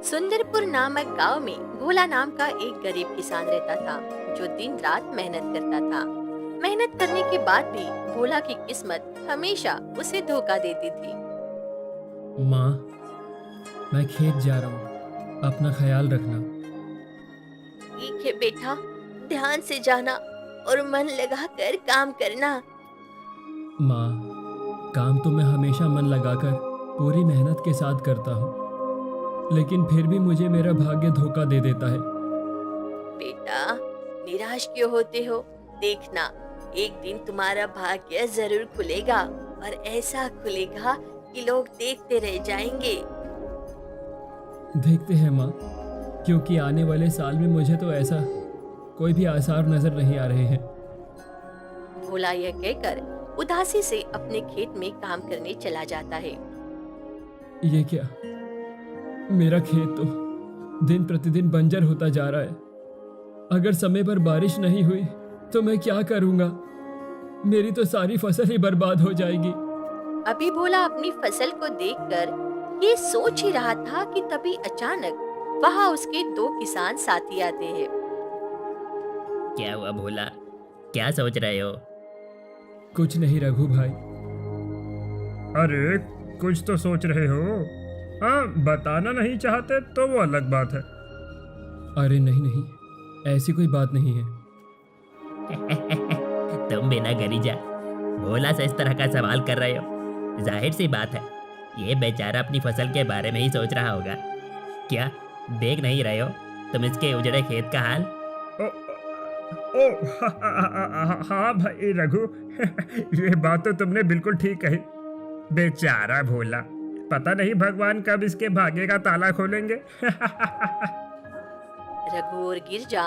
सुंदरपुर नामक गांव में भोला नाम का एक गरीब किसान रहता था जो दिन रात मेहनत करता था। मेहनत करने के बाद भी भोला की किस्मत हमेशा उसे धोखा देती थी। माँ, मैं खेत जा रहा हूँ, अपना ख्याल रखना। ठीक है बेटा, ध्यान से जाना और मन लगा कर काम करना। माँ, काम तो मैं हमेशा मन लगाकर पूरी मेहनत के साथ करता हूँ, लेकिन फिर भी मुझे मेरा भाग्य धोखा दे देता है। बेटा, निराश क्यों होते हो? देखना, एक दिन तुम्हारा भाग्य जरूर खुलेगा और ऐसा खुलेगा कि लोग देखते रह जाएंगे। देखते हैं माँ, क्योंकि आने वाले साल में मुझे तो ऐसा कोई भी आसार नजर नहीं आ रहे हैं। भोला यह कहकर उदासी से अपने खेत में काम करने चला जाता है। ये क्या, मेरा खेत तो दिन प्रतिदिन बंजर होता जा रहा है। अगर समय पर बारिश नहीं हुई तो मैं क्या करूंगा? मेरी तो सारी फसल ही बर्बाद हो जाएगी। अभी भोला अपनी फसल को देखकर ये सोच ही रहा था कि तभी अचानक वहां उसके दो किसान साथी आते हैं। क्या हुआ भोला, क्या सोच रहे हो? कुछ नहीं रघु भाई। अरे कुछ तो सोच रहे हो। हाँ, बताना नहीं चाहते तो वो अलग बात है। अरे नहीं नहीं, ऐसी कोई बात नहीं है। तुम बिना गरीजा भोला से इस तरह का सवाल कर रहे हो? जाहिर सी बात है, ये बेचारा अपनी फसल के बारे में ही सोच रहा होगा। क्या देख नहीं रहे हो तुम इसके उजड़े खेत का हाल? ओ, हाँ भाई रघु, ये बात तो तुमने बिल्कुल ठीक कही। बेचारा भोला, पता नहीं भगवान कब इसके भाग्य का ताला खोलेंगे। रघु और गिरजा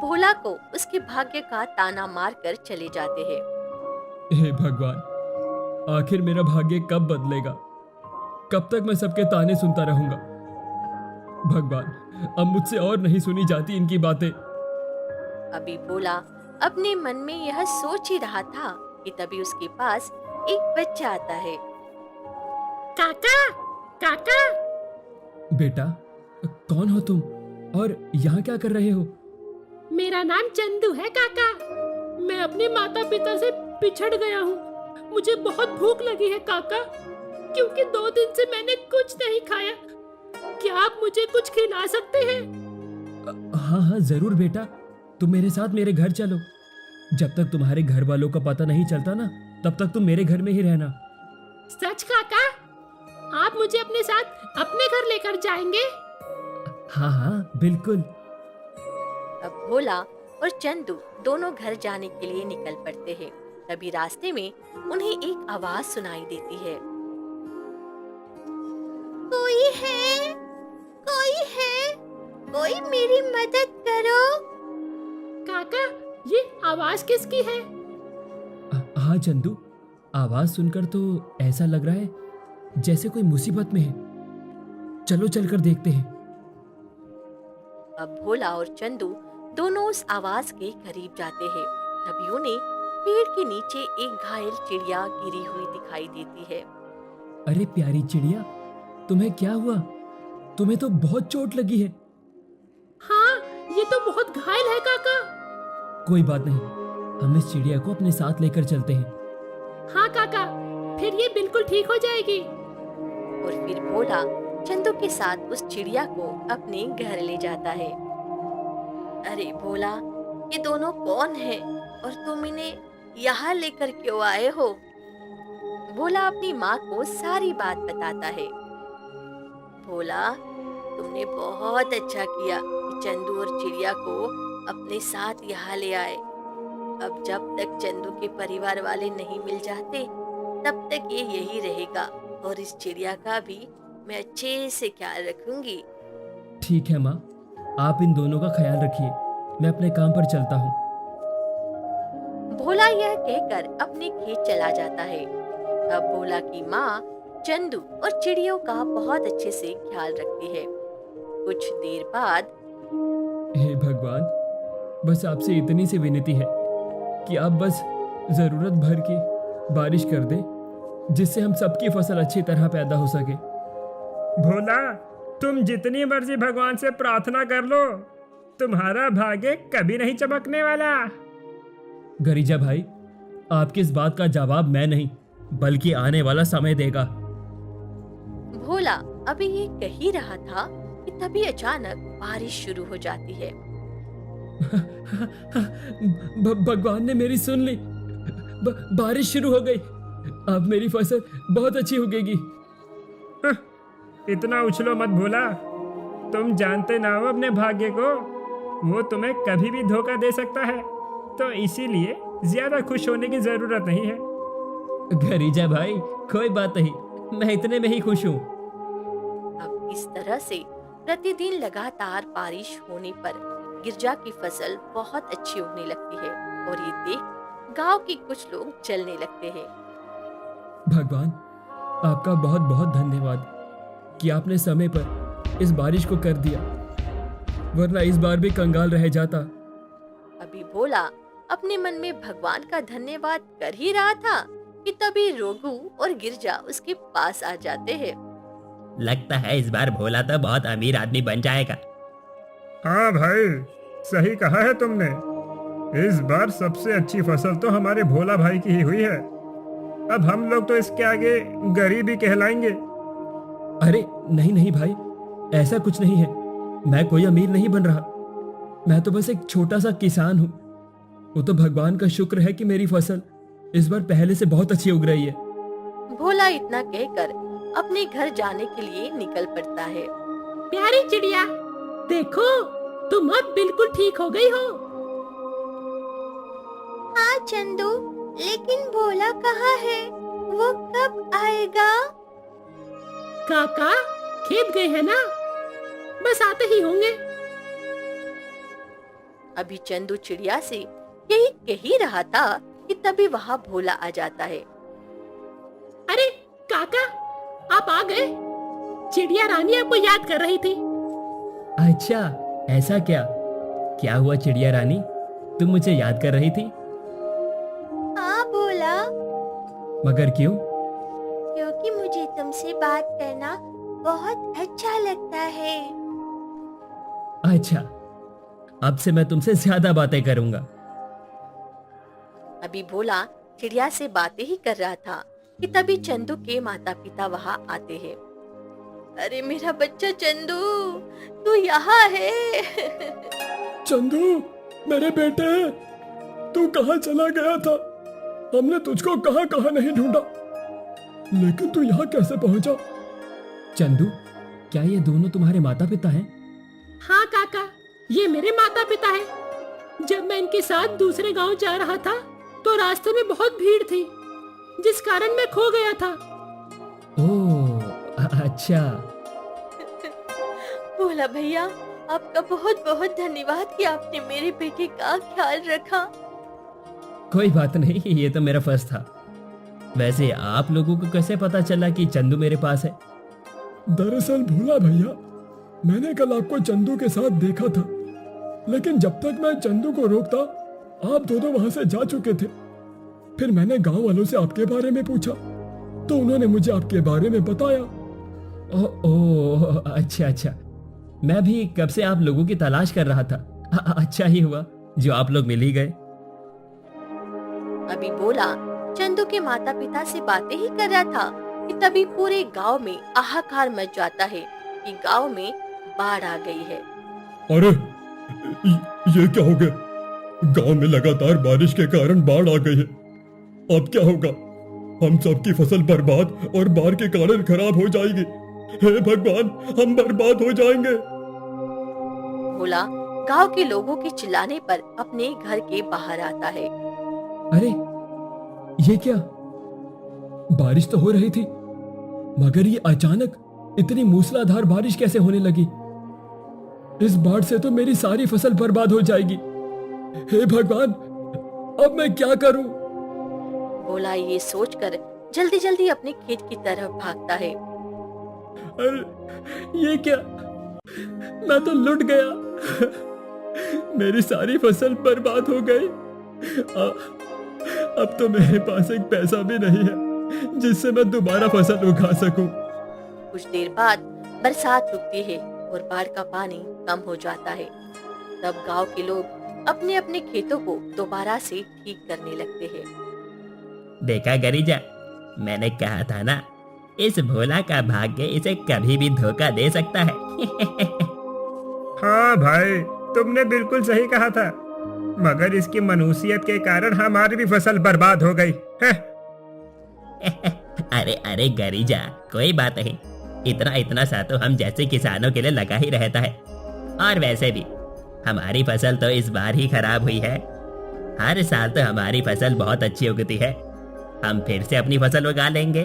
भोला को उसके भाग्य का ताना मारकर चले जाते हैं। हे भगवान, आखिर मेरा भाग्य कब बदलेगा? कब तक मैं सबके ताने सुनता रहूंगा? भगवान, अब मुझसे और नहीं सुनी जाती इनकी बातें। अभी भोला अपने मन में यह सोच ही रहा था कि तभी उसके पास एक बच्चा आता है। काका, काका, बेटा, कौन हो तुम और यहाँ क्या कर रहे हो? मेरा नाम चंदू है काका। मैं अपने माता पिता से बिछड़ गया हूँ। मुझे बहुत भूख लगी है काका, क्योंकि 2 दिन से मैंने कुछ नहीं खाया। क्या आप मुझे कुछ खिला सकते हैं? हाँ हाँ जरूर बेटा, तुम मेरे साथ मेरे घर चलो। जब तक तुम्हारे घर वालों का पता नहीं चलता ना, तब तक तुम मेरे घर में ही रहना। सच काका? आप मुझे अपने साथ अपने घर लेकर जाएंगे? हाँ हाँ बिल्कुल। अब भोला और चंदू दोनों घर जाने के लिए निकल पड़ते हैं। तभी रास्ते में उन्हें एक आवाज सुनाई देती है। कोई है? कोई है? कोई मेरी मदद करो। काका, ये आवाज किसकी है? हाँ चंदू, आवाज सुनकर तो ऐसा लग रहा है जैसे कोई मुसीबत में है। चलो चलकर देखते हैं। अब भोला और चंदू दोनों उस आवाज के करीब जाते हैं। तभी उन्हें पेड़ के नीचे एक घायल चिड़िया गिरी हुई दिखाई देती है। अरे प्यारी चिड़िया, तुम्हें क्या हुआ? तुम्हें तो बहुत चोट लगी है। हाँ, ये तो बहुत घायल है काका। कोई बात नहीं, हम इस चिड़िया को अपने साथ लेकर चलते हैं। हाँ काका, फिर ये बिल्कुल ठीक हो जाएगी। और फिर भोला चंदू के साथ उस चिड़िया को अपने घर ले जाता है। अरे भोला, ये दोनों कौन है और तुम इन्हें यहाँ लेकर क्यों आए हो? भोला अपनी माँ को सारी बात बताता है। भोला, तुमने बहुत अच्छा किया कि चंदू और चिड़िया को अपने साथ यहाँ ले आए। अब जब तक चंदू के परिवार वाले नहीं मिल जाते, तब तक ये यही रहेगा और इस चिड़िया का भी मैं अच्छे से ख्याल रखूंगी। ठीक है माँ, आप इन दोनों का ख्याल रखिए। मैं अपने काम पर चलता हूँ। भोला यह कहकर अपने खेत चला जाता है। अब भोला की माँ चंदू और चिड़ियों का बहुत अच्छे से ख्याल रखती है। कुछ देर बाद, हे भगवान, बस आपसे इतनी सी विनती है कि आप बस जरूरत भर की बारिश कर दें, जिससे हम सबकी फसल अच्छी तरह पैदा हो सके। भोला, तुम जितनी मर्जी भगवान से प्रार्थना कर लो, तुम्हारा भाग्य कभी नहीं चमकने वाला। गरिजा भाई, आपकी इस बात का जवाब मैं नहीं बल्कि आने वाला समय देगा। भोला अभी ये कह ही रहा था कि तभी अचानक बारिश शुरू हो जाती है। भगवान ने मेरी सुन ली। बारिश शुरू हो गई। अब मेरी फसल बहुत अच्छी उगेगी। इतना उछलो मत भोला, तुम जानते ना हो अपने भाग्य को, वो तुम्हें कभी भी धोखा दे सकता है, तो इसीलिए ज्यादा खुश होने की जरूरत नहीं है। गरिजा भाई, कोई बात नहीं, मैं इतने में ही खुश हूँ। अब इस तरह से प्रतिदिन लगातार बारिश होने पर गिरजा की फसल बहुत अच्छी उगने लगती है और ये देख गांव के कुछ लोग जलने लगते हैं। भगवान, आपका बहुत बहुत धन्यवाद कि आपने समय पर इस बारिश को कर दिया, वरना इस बार भी कंगाल रह जाता। अभी भोला अपने मन में भगवान का धन्यवाद कर ही रहा था कि तभी रोगू और गिरजा उसके पास आ जाते हैं। लगता है इस बार भोला तो बहुत अमीर आदमी बन जाएगा। हाँ भाई, सही कहा है तुमने। इस बार सबसे अच्छी फसल तो हमारे भोला भाई की ही हुई है। अब हम लोग तो इसके आगे गरीब ही कहलाएंगे। अरे नहीं नहीं भाई, ऐसा कुछ नहीं है। मैं कोई अमीर नहीं बन रहा, मैं तो बस एक छोटा सा किसान हूँ। वो तो भगवान का शुक्र है कि मेरी फसल इस बार पहले से बहुत अच्छी उग रही है। भोला इतना कहकर अपने घर जाने के लिए निकल पड़ता है। प्यारी चिड़िया, देखो तुम अब बिल्कुल ठीक हो गई हो। हाँ चंदू, लेकिन भोला कहाँ है? वो कब आएगा? काका खेत गए हैं ना, बस आते ही होंगे। अभी चंदू चिड़िया से यही कह ही रहा था कि तभी वहाँ भोला आ जाता है। अरे काका, आप आ गए। चिड़िया रानी आपको याद कर रही थी। अच्छा, ऐसा क्या? क्या हुआ चिड़िया रानी, तुम मुझे याद कर रही थी? हाँ भोला, मगर क्यों? क्योंकि मुझे तुमसे बात करना बहुत अच्छा लगता है। अच्छा, अब से मैं तुमसे ज्यादा बातें करूंगा। अभी भोला चिड़िया से बातें ही कर रहा था कि तभी चंदू के माता पिता वहाँ आते हैं। अरे मेरा बच्चा चंदू, तू यहाँ है? चंदू, मेरे बेटे, तू कहाँ चला गया था? हमने तुझको कहाँ कहाँ नहीं ढूंढा, लेकिन तू यहाँ कैसे पहुंचा? चंदू, क्या ये दोनों तुम्हारे माता पिता हैं? हाँ काका, ये मेरे माता पिता हैं। जब मैं इनके साथ दूसरे गांव जा रहा था तो रास्ते में बहुत भीड़ थी, जिस कारण मैं खो गया था। ओह, अच्छा। भोला भैया, आपका बहुत बहुत धन्यवाद कि आपने मेरे बेटे का ख्याल रखा। कोई बात नहीं, ये तो मेरा फर्ज था। वैसे आप लोगों को कैसे पता चला कि चंदू मेरे पास है? दरअसल भोला भैया, मैंने कल आपको चंदू के साथ देखा था, लेकिन जब तक मैं चंदू को रोकता आप दोनों वहां से जा चुके थे। फिर मैंने गांव वालों से आपके बारे में पूछा तो उन्होंने मुझे आपके बारे में बताया। ओह, अच्छा अच्छा, मैं भी कब से आप लोगों की तलाश कर रहा था। अच्छा ही हुआ जो आप लोग मिल ही गए। अभी भोला चंदू के माता पिता से बातें ही कर रहा था कि तभी पूरे गांव में हाहाकार मच जाता है कि गांव में बाढ़ आ गई है। अरे ये क्या हो गया? गांव में लगातार बारिश के कारण बाढ़ आ गई है। अब क्या होगा? हम सबकी फसल बर्बाद और बाढ़ के कारण खराब हो जाएगी। हे भगवान, हम बर्बाद हो जाएंगे। भोला गांव के लोगों के चिल्लाने पर अपने घर के बाहर आता है। अरे ये क्या? बारिश तो हो रही थी, मगर ये अचानक इतनी मूसलाधार बारिश कैसे होने लगी? इस बाढ़ से तो मेरी सारी फसल बर्बाद हो जाएगी। हे भगवान, अब मैं क्या करूं? भोला ये सोचकर जल्दी जल्दी अपने खेत की तरफ भागता है। अरे ये क्या? मैं तो लुट गया। मेरी सारी फसल बर्बाद हो गई। अब तो मेरे पास एक पैसा भी नहीं है जिससे मैं दोबारा फसल उगा सकूं। कुछ देर बाद बरसात रुकती है और बाढ़ का पानी कम हो जाता है। तब गांव के लोग अपने अपने खेतों को दोबारा से ठीक करने लगते हैं। देखा गरिजा, मैंने कहा था ना, इस भोला का भाग्य इसे कभी भी धोखा दे सकता है। हाँ भाई, तुमने बिल्कुल सही कहा था, मगर इसकी मनुष्यत के कारण हमारी भी फसल बर्बाद हो गई है। अरे अरे गरिजा, कोई बात नहीं, इतना इतना सा तो हम जैसे किसानों के लिए लगा ही रहता है। और वैसे भी हमारी फसल तो इस बार ही खराब हुई है। हर साल तो हमारी फसल बहुत अच्छी उगती है। हम फिर से अपनी फसल उगा लेंगे।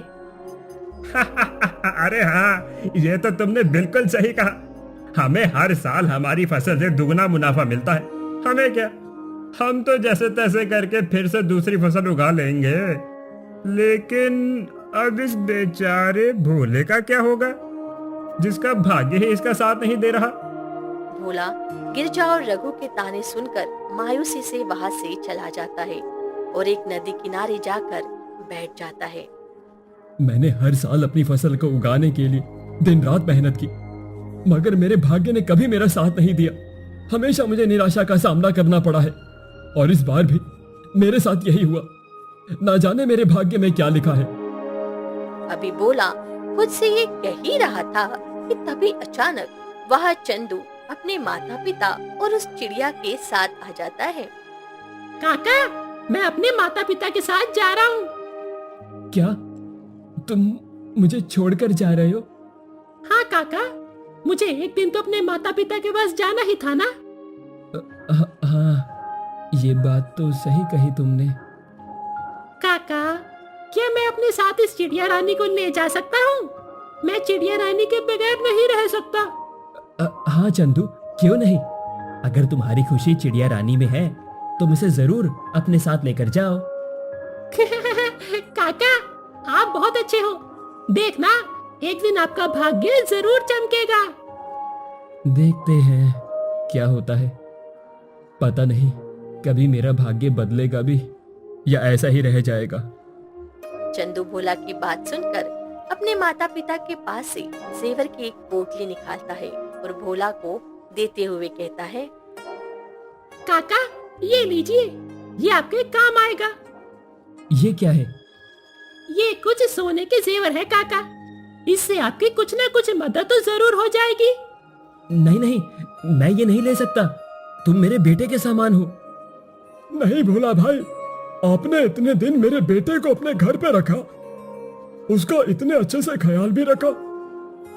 अरे हाँ, ये तो तुमने बिल्कुल सही कहा। हमें हर साल हमारी फसल से दुगना मुनाफा मिलता है। हमें क्या, हम तो जैसे तैसे करके फिर से दूसरी फसल उगा लेंगे। लेकिन अब इस बेचारे भोले का क्या होगा, जिसका भाग्य ही इसका साथ नहीं दे रहा। भोला गिरजा और रघु के ताने सुनकर मायूसी से वहां से चला जाता है और एक नदी किनारे जाकर बैठ जाता है। मैंने हर साल अपनी फसल को उगाने के लिए दिन रात मेहनत की, मगर मेरे भाग्य ने कभी मेरा साथ नहीं दिया। हमेशा मुझे निराशा का सामना करना पड़ा है और इस बार भी मेरे साथ यही हुआ। ना जाने मेरे भाग्य में क्या लिखा है। अभी भोला खुद से ये कह ही रहा था कि तभी अचानक वह चंदू अपने माता पिता और उस चिड़िया के साथ आ जाता है। काका, मैं अपने माता पिता के साथ जा रहा हूँ। क्या तुम मुझे छोड़कर जा रहे हो? हाँ काका, मुझे एक दिन तो अपने माता पिता के पास जाना ही था ना। हाँ, ये बात तो सही कही तुमने। काका, क्या मैं अपने साथ इस चिड़िया रानी को ले जा सकता हूँ? मैं चिड़िया रानी के बगैर नहीं रह सकता। हाँ चंदू, क्यों नहीं। अगर तुम्हारी खुशी चिड़िया रानी में है तो मुझे जरूर अपने साथ लेकर जाओ। काका, आप बहुत अच्छे हो। देखना, एक दिन आपका भाग्य जरूर चमकेगा। देखते हैं क्या होता है। पता नहीं कभी मेरा भाग्य बदलेगा भी या ऐसा ही रह जाएगा। चंदू भोला की बात सुनकर अपने माता पिता के पास से जेवर की एक पोटली निकालता है और भोला को देते हुए कहता है, काका, ये लीजिए, ये आपके काम आएगा। ये क्या है? ये कुछ सोने के जेवर है काका, इससे आपकी कुछ ना कुछ मदद तो जरूर हो जाएगी। नहीं नहीं, मैं ये नहीं ले सकता। तुम मेरे बेटे के समान हो। नहीं भोला भाई, आपने इतने दिन मेरे बेटे को अपने घर पे रखा, उसका इतने अच्छे से ख्याल भी रखा।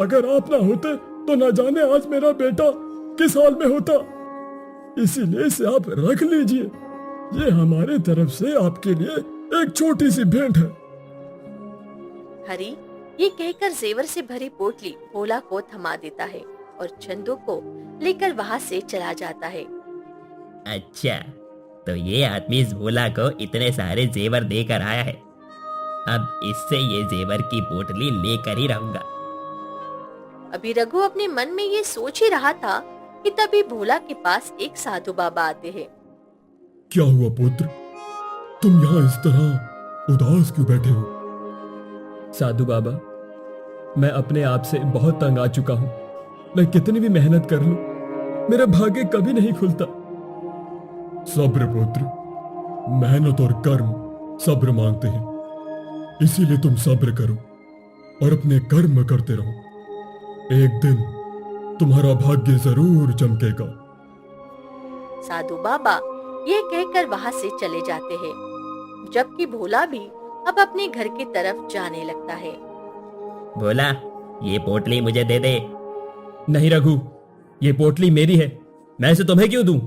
अगर आप ना होते तो ना जाने आज मेरा बेटा किस हाल में होता। इसीलिए इसे आप रख लीजिए। ये हमारे तरफ से आपके लिए एक छोटी सी भेंट है। हरी ये कहकर जेवर से भरी पोटली भोला को थमा देता है और चंदू को लेकर वहां से चला जाता है। अच्छा, तो ये आदमी इस भोला को इतने सारे जेवर देकर आया है। अब इससे ये जेवर की पोटली लेकर ही रहूंगा। अभी रघु अपने मन में ये सोच ही रहा था कि तभी भोला के पास एक साधु बाबा आते हैं। क्या हुआ पुत्र, तुम यहाँ इस तरह उदास क्यों बैठे हो? साधु बाबा, मैं अपने आप से बहुत तंग आ चुका हूँ। मैं कितनी भी मेहनत कर लूं, मेरा भाग्य कभी नहीं खुलता। सब्र पुत्र, मेहनत और कर्म सब्र मांगते हैं। इसीलिए तुम सब्र करो और अपने कर्म करते रहो। एक दिन तुम्हारा भाग्य जरूर चमकेगा। साधु बाबा ये कहकर वहां से चले जाते हैं, जबकि भोला भी अब अपने घर की तरफ जाने लगता है। भोला, ये पोटली मुझे दे दे। नहीं रघु, ये पोटली मेरी है, मैं इसे तुम्हें क्यों दूं?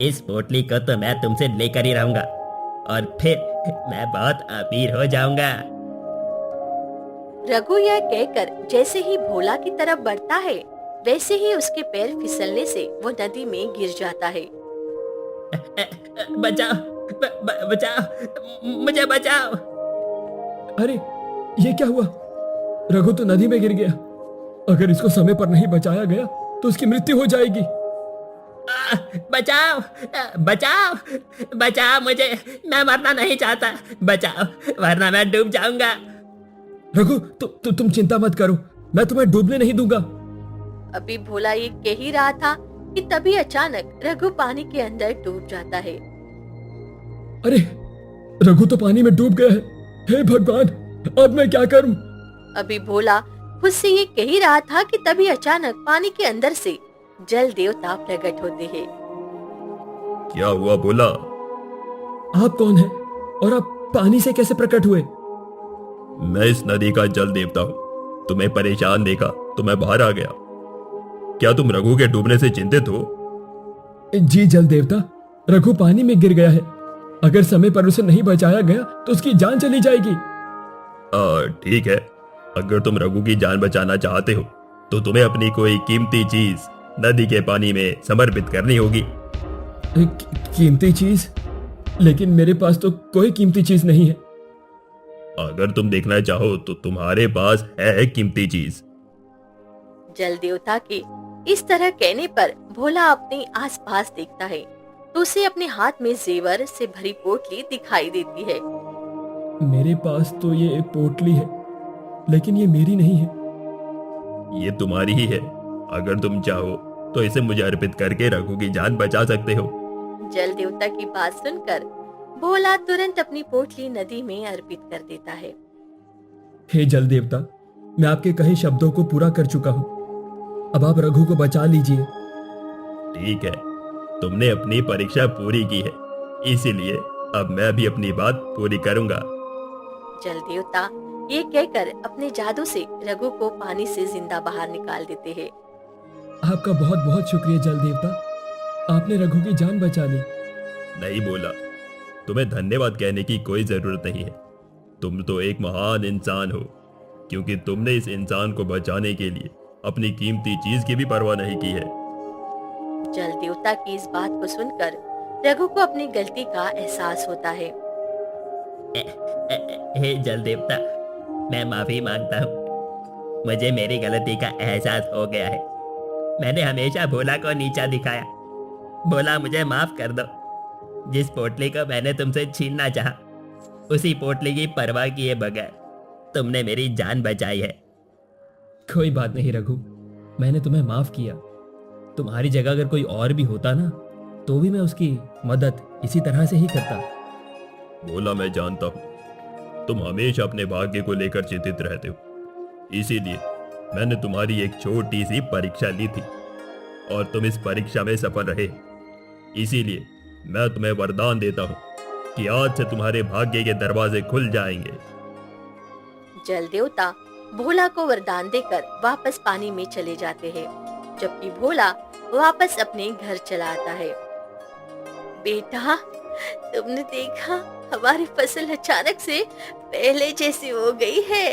इस पोटली को तो मैं तुमसे लेकर ही रहूंगा और फिर मैं बहुत अमीर हो जाऊंगा। रघु यह कहकर जैसे ही भोला की तरफ बढ़ता है, वैसे ही उसके पैर फिसलने से वो नदी में गिर जाता है। बचाओ, बचाओ, मुझे बचाओ। अरे ये क्या हुआ? रघु तो नदी में गिर गया। अगर इसको समय पर नहीं बचाया गया तो उसकी मृत्यु हो जाएगी। बचाओ, बचाओ, बचाओ मुझे, मैं मरना नहीं चाहता। बचाओ, वरना मैं डूब जाऊंगा। रघु तुम चिंता मत करो, मैं तुम्हें डूबने नहीं दूंगा। अभी भोला ये कह ही रहा था कि तभी अचानक रघु पानी के अंदर डूब जाता है। अरे रघु तो पानी में डूब गया है। हे भगवान, अब मैं क्या करूं? अभी भोला खुद से ये कह ही रहा था कि तभी अचानक पानी के अंदर से जल देवता प्रकट होते हैं। क्या हुआ भोला? आप कौन हैं और आप पानी से कैसे प्रकट हुए? मैं इस नदी का जल देवता हूँ। तुम्हें परेशान देखा तो मैं बाहर आ गया। क्या तुम रघु के डूबने से चिंतित हो? जी जल देवता, रघु पानी में गिर गया है। अगर समय पर उसे नहीं बचाया गया तो उसकी जान चली जाएगी। ठीक है, अगर तुम रघु की जान बचाना चाहते हो तो तुम्हें अपनी कोई कीमती चीज नदी के पानी में समर्पित करनी होगी। कीमती चीज? लेकिन मेरे पास तो कोई कीमती चीज नहीं है। अगर तुम देखना चाहो तो तुम्हारे पास है कीमती चीज। जल देवता के इस तरह कहने पर भोला अपने आसपास देखता है तो उसे अपने हाथ में जेवर से भरी पोटली दिखाई देती है। मेरे पास तो ये पोटली है, लेकिन ये मेरी नहीं है। ये तुम्हारी ही है। अगर तुम चाहो तो इसे मुझे अर्पित करके रघु की जान बचा सकते हो। जल देवता की बात सुनकर भोला तुरंत अपनी पोटली नदी में अर्पित कर देता है। हे जल देवता, मैं आपके कहे शब्दों को पूरा कर चुका हूँ। अब आप रघु को बचा लीजिए। ठीक है, तुमने अपनी परीक्षा पूरी की है, इसीलिए अब मैं भी अपनी बात पूरी करूंगा। जल देवता ये कहकर अपने जादू से रघु को पानी से जिंदा बाहर निकाल देते हैं। आपका बहुत बहुत शुक्रिया जल देवता, आपने रघु की जान बचा ली। नहीं बोला, तुम्हें धन्यवाद कहने की कोई जरूरत नहीं है। तुम तो एक महान इंसान हो, क्योंकि तुमने इस इंसान को बचाने के लिए अपनी कीमती चीज की भी परवाह नहीं की है। जल देवता की इस बात को सुनकर रघु को अपनी गलती का एहसास होता है। हे जल देवता, मैं माफी मांगता हूँ। मुझे मेरी गलती का एहसास हो गया है। मैंने हमेशा भोला को नीचा दिखाया। भोला, मुझे माफ कर दो। जिस पोटली को मैंने तुमसे छीनना चाहा, उसी पोटली की परवाह किए बगैर तुमने मेरी जान बचाई है। कोई बात नहीं रघु, मैंने तुम्हें माफ किया। तुम्हारी जगह अगर कोई और भी होता ना, तो भी मैं उसकी मदद इसी तरह से ही करता। बोला, मैं जानता हूँ तुम हमेशा अपने भाग्य को लेकर चिंतित रहते हो, इसीलिए मैंने तुम्हारी एक छोटी सी परीक्षा ली थी और तुम इस परीक्षा में सफल रहे। इसीलिए मैं तुम्हें वरदान देता हूँ कि आज से तुम्हारे भाग्य के दरवाजे खुल जाएंगे। जल देवता भोला को वरदान देकर वापस पानी में चले जाते हैं, जबकि भोला वापस अपने घर चला आता है। बेटा, तुमने देखा हमारी फसल अचानक से पहले जैसी हो गई है।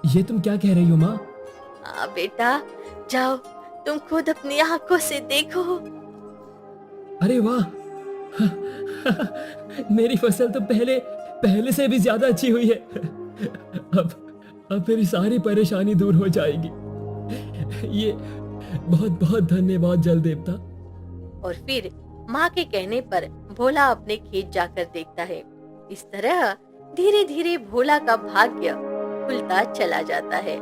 ये तुम क्या कह रही हो माँ? हाँ बेटा, जाओ तुम खुद अपनी आंखों से देखो। अरे वाह, मेरी फसल तो पहले से भी ज्यादा अच्छी हुई है। अब मेरी सारी परेशानी दूर हो जाएगी। ये बहुत बहुत धन्यवाद जल देवता। और फिर माँ के कहने पर भोला अपने खेत जाकर देखता है। इस तरह धीरे धीरे भोला का भाग्य खुलता चला जाता है।